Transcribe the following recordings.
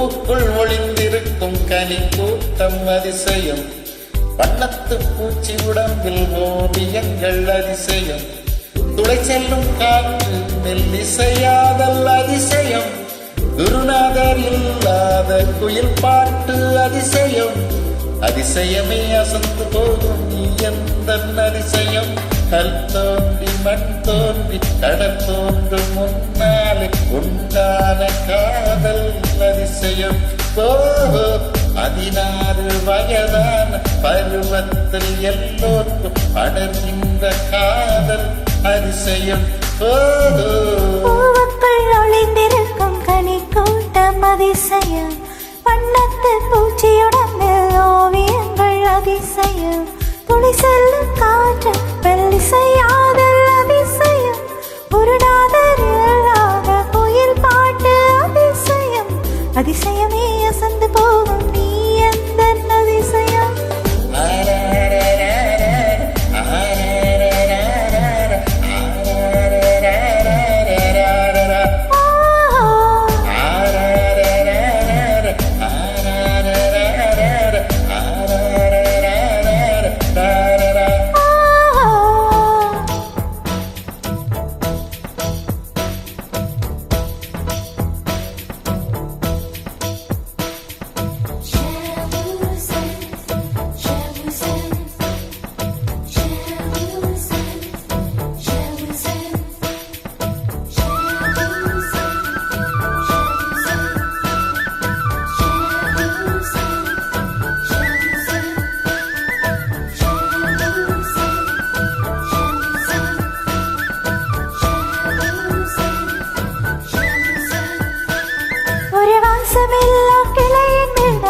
பூவுக்குள் ஒளிந்திருக்கும் கனி கூட்டம் அதிசயம், வண்ணத்து பூச்சி உடம்பில் ஓவியங்கள் அதிசயம், துளை செல்லும் காற்று மெல்லிசையாதல் அதிசயம், குருநாதர் இல்லாத குயில் பாட்டு அதிசயம், அதிசயமே அசந்து போகும் நீ எந்த அதிசயம், கல் தோன்றி மண் தோன்றி கடல் தோன்றும் முன்னாலே உண்டான காதல் அதிசயம். 16 வயதான பருவத்தில் எல்லோருக்கும் படர்கின்ற காதல் அதிசயம். பூவுக்குள் ஒளிந்திருக்கும் கனி கூட்டம் அதிசயம், வண்ணத்து பூச்சியுடன் ஓவியங்கள் அதிசயம், துளி செல்லும் காற்று மெல்லிசையாதல் அதிசயம், குருநாதர் இல்லாத குயில் பாட்டு அதிசயம், அதிசயமே அசந்து போகும் நீ எந்த அதிசயம்.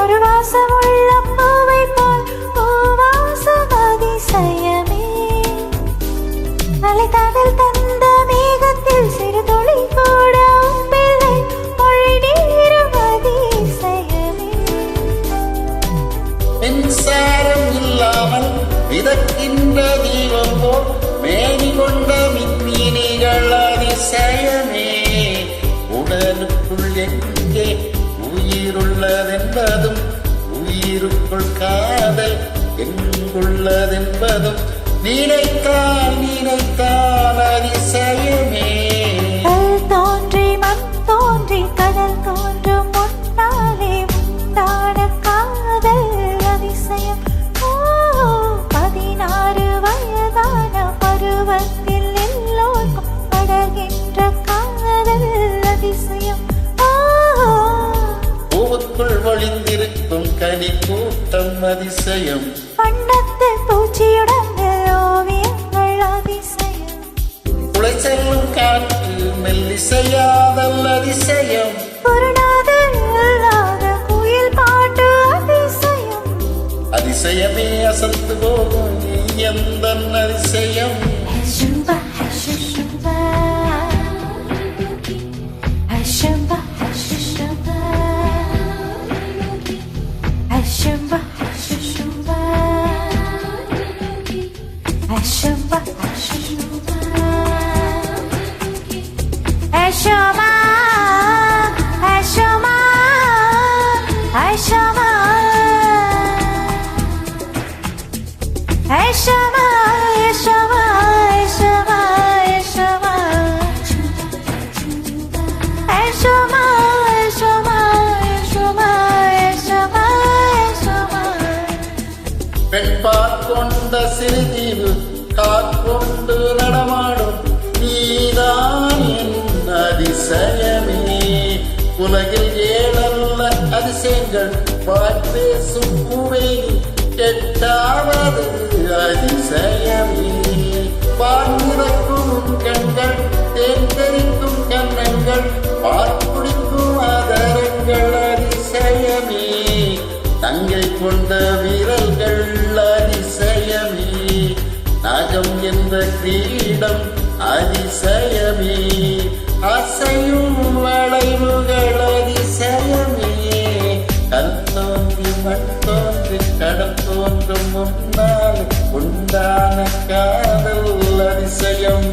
ஒரு வாசமுள்ள பூவை போல் பூவாசம் அதிசயமே, அலைதாடல் தந்த மேகத்தில் சிறு துளி கூட பிள்ளை மொழி நீரும் அதிசயமே, மின்சாரம் இல்லாமல் விதக்கின்ற தீபம் போல் மேனி கொண்ட மின்மீனிகள் அதிசயமே, உடலுக்குள் எங்கே உயிருள்ளதென்பதும் உயிருக்குள் காதல் எங்குள்ளதென்பதும் நினைத்தால் நினைத்தால் அதிசயமே. கல் தோன்றி மண் தோன்றி கடல் தோன்றும் முன்னாலே உண்டான காதல் அதிசயம். 16 வயதான பருவத்தில் எல்லோருக்கும் படர்கின்ற காதல் அதிசயம். பூவுக்குள் ஒளிந்திருக்கும் கனி கூட்டம் அதிசயம், வண்ணத்து பூச்சியுடன் ஓவியங்கள் அதிசயம், துளை செல்லும் காற்று மெல்லிசையாதல் அதிசயம், குருநாதர் இல்லாத குயில் பாட்டு அதிசயம், அதிசயமே அசந்து போகும் நீ எந்த அதிசயம். ஹஷும்பா ஹஷும்பா ஹஷும்பா ஹஷும்பா ஹஷும்பா ஹஷும்பா ஹஷும்பா ஹஷும்பா ஹஷும்பா ஹஷும்பா ஹஷும்பா ஹஷும்பா பெண்பால் கொண்ட சிறுதீவு காற்கொண்டு நடமாடும் நீதான் என் அதிசயமே, உலகில் ஏழல்ல அதிசயங்கள் பேசும் பூவை எட்டாவது அதிசயமே, பார்க்கிறக்கும் கண்கள் தேர்ந்தெடுக்கும் கண்ணங்கள் பார்க்குடிக்கும் ஆதாரங்கள் அதிசயமே, தங்கை கொண்ட வீரர்கள் அதிசயமே, நாகம் என்ற கிரீடம் அதிசயமே, அசையும் வளைவுகள் அதிசயமே, கல் தோன்றி மண் தோன்றி கடல் தோன்றும் முன்னால் உண்டான காதல் அதிசயம்.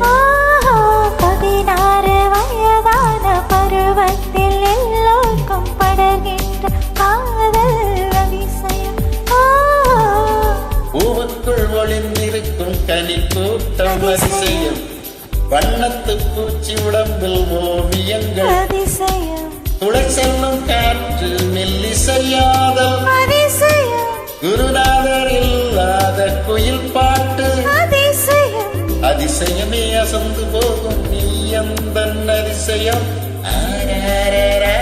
16 வயதான பருவத்தில் எல்லோருக்கும் படர்கின்ற அதிசயம் வண்ணத்து பூச்சி உடம்பில் ஓவியங்கள் அதிசயம் துளை செல்லும் காற்று மெல்லிசையாதல் அதிசயம் குருநாதர் இல்லாத குயில் பாட்டு அதிசயம் அதிசயமே அசந்து போகும் நீ அந்த அதிசயம் ஆராரரா